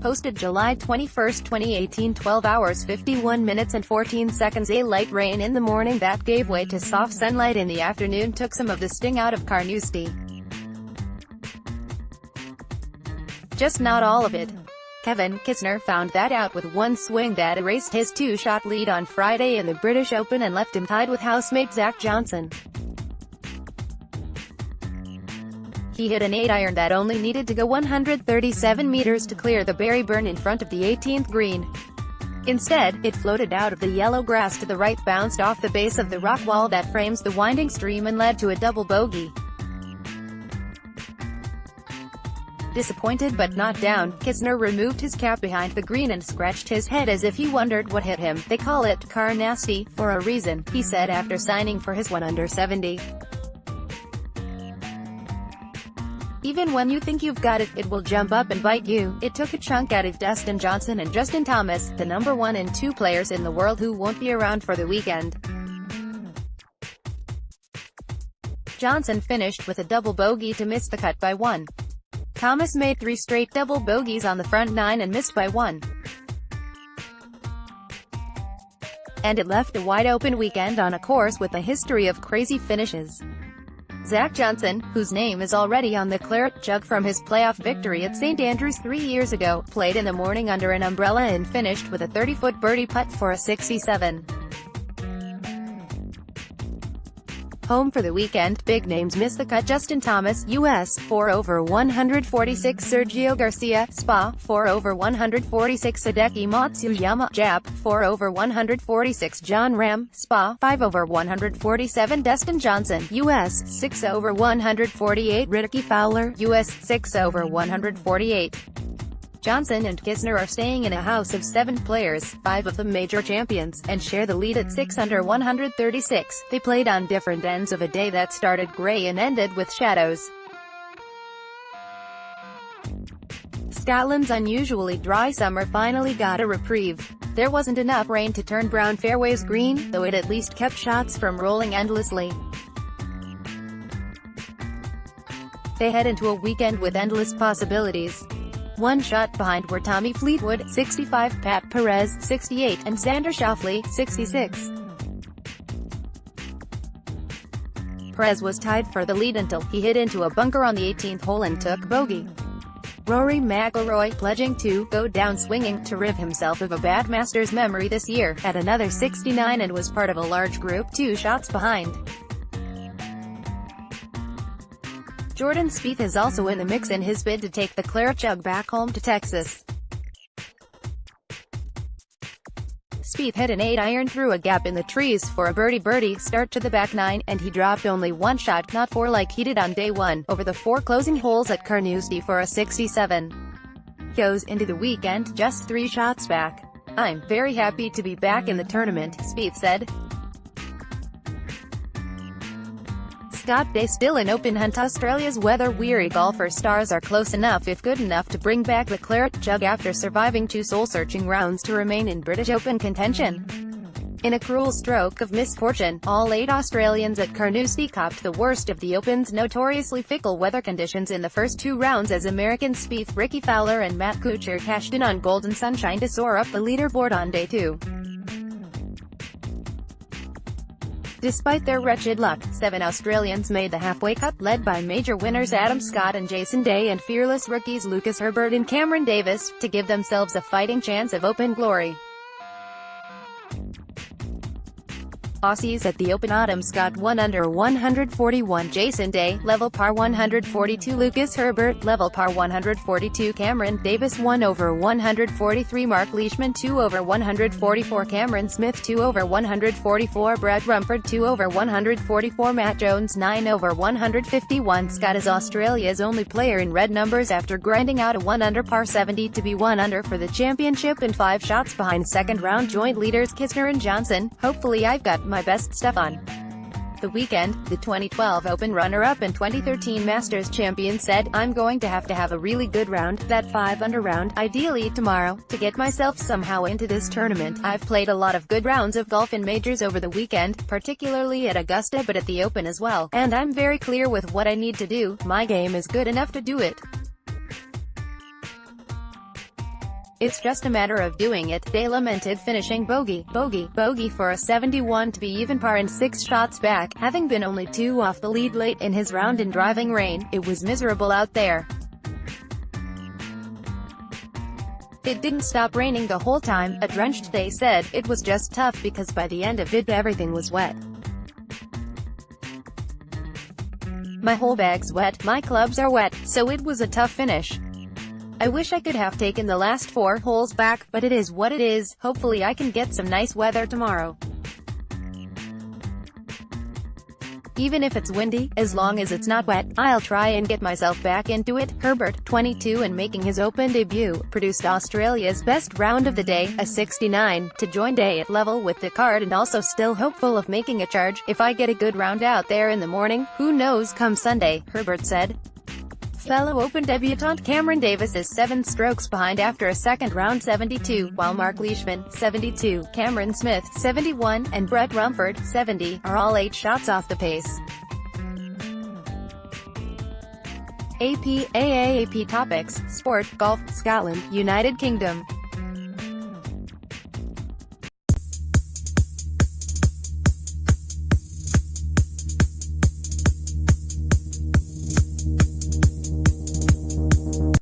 posted July 21, 2018, 12 hours 51 minutes and 14 seconds. A light rain in the morning that gave way to soft sunlight in the afternoon took some of the sting out of Carnoustie. Just not all of it. Kevin Kisner found that out with one swing that erased his two-shot lead on Friday in the British Open and left him tied with housemate Zach Johnson. He hit an 8-iron that only needed to go 137 meters to clear the berry burn in front of the 18th green. Instead, it floated out of the yellow grass to the right, bounced off the base of the rock wall that frames the winding stream and led to a double bogey. Disappointed but not down, Kisner removed his cap behind the green and scratched his head as if he wondered what hit him. "They call it Carnoustie for a reason," he said after signing for his 1 under 70. "Even when you think you've got it, it will jump up and bite you." It took a chunk out of Dustin Johnson and Justin Thomas, the number 1 and 2 players in the world who won't be around for the weekend. Johnson finished with a double bogey to miss the cut by 1. Thomas made 3 straight double bogeys on the front 9 and missed by 1. And it left a wide-open weekend on a course with a history of crazy finishes. Zach Johnson, whose name is already on the claret jug from his playoff victory at St. Andrews 3 years ago, played in the morning under an umbrella and finished with a 30-foot birdie putt for a 67. Home for the weekend, big names miss the cut. Justin Thomas, US, 4 over 146. Sergio Garcia, Spa, 4 over 146. Hideki Matsuyama, Jap, 4 over 146. John Ram, Spa, 5 over 147. Dustin Johnson, US, 6 over 148. Ricky Fowler, US, 6 over 148. Johnson and Kisner are staying in a house of 7 players, 5 of them major champions, and share the lead at 6 under 136. They played on different ends of a day that started grey and ended with shadows. Scotland's unusually dry summer finally got a reprieve. There wasn't enough rain to turn brown fairways green, though it at least kept shots from rolling endlessly. They head into a weekend with endless possibilities. One shot behind were Tommy Fleetwood, 65, Pat Perez, 68, and Xander Schauffele, 66. Perez was tied for the lead until he hit into a bunker on the 18th hole and took bogey. Rory McIlroy, pledging to go down swinging, to rid himself of a bad Masters memory this year, had another 69 and was part of a large group 2 shots behind. Jordan Spieth is also in the mix in his bid to take the claret jug back home to Texas. Spieth hit an 8-iron through a gap in the trees for a birdie start to the back 9, and he dropped only 1 shot, not 4 like he did on day 1, over the 4 closing holes at Carnoustie for a 67. Goes into the weekend just 3 shots back. "I'm very happy to be back in the tournament," Spieth said. Scott Day still an open hunt. Australia's weather-weary golfer stars are close enough if good enough to bring back the claret jug after surviving 2 soul-searching rounds to remain in British Open contention. In a cruel stroke of misfortune, all 8 Australians at Carnoustie copped the worst of the Open's notoriously fickle weather conditions in the first 2 rounds as American Spieth, Ricky Fowler and Matt Kuchar cashed in on golden sunshine to soar up the leaderboard on day 2. Despite their wretched luck, 7 Australians made the halfway cut, led by major winners Adam Scott and Jason Day and fearless rookies Lucas Herbert and Cameron Davis, to give themselves a fighting chance of Open glory. Aussies at the Open: Adam Scott 1 under 141, Jason Day, level par 142, Lucas Herbert, level par 142, Cameron Davis 1 over 143, Mark Leishman 2 over 144, Cameron Smith 2 over 144, Brad Rumford 2 over 144, Matt Jones 9 over 151. Scott is Australia's only player in red numbers after grinding out a 1 under par 70 to be 1 under for the championship and 5 shots behind second-round joint leaders Kisner and Johnson. "Hopefully I've got my best stuff on the weekend," the 2012 Open runner-up and 2013 Masters champion said. "I'm going to have a really good round, that 5 under round, ideally tomorrow, to get myself somehow into this tournament. I've played a lot of good rounds of golf in majors over the weekend, particularly at Augusta but at the Open as well, and I'm very clear with what I need to do. My game is good enough to do it." It's just a matter of doing it, they lamented, finishing bogey for a 71 to be even par and 6 shots back. Having been only 2 off the lead late in his round in driving rain, it was miserable out there. It didn't stop raining the whole time, a drenched they said. It was just tough because by the end of it everything was wet. My whole bag's wet, my clubs are wet, so it was a tough finish. I wish I could have taken the last 4 holes back, but it is what it is. Hopefully I can get some nice weather tomorrow. Even if it's windy, as long as it's not wet, I'll try and get myself back into it. Herbert, 22 and making his Open debut, produced Australia's best round of the day, a 69, to join day at level with the card and also still hopeful of making a charge. If I get a good round out there in the morning, who knows come Sunday, Herbert said. Fellow Open debutant Cameron Davis is 7 strokes behind after a second round 72, while Mark Leishman, 72, Cameron Smith, 71, and Brett Rumford, 70, are all 8 shots off the pace. AAAP Topics: Sport, Golf, Scotland, United Kingdom.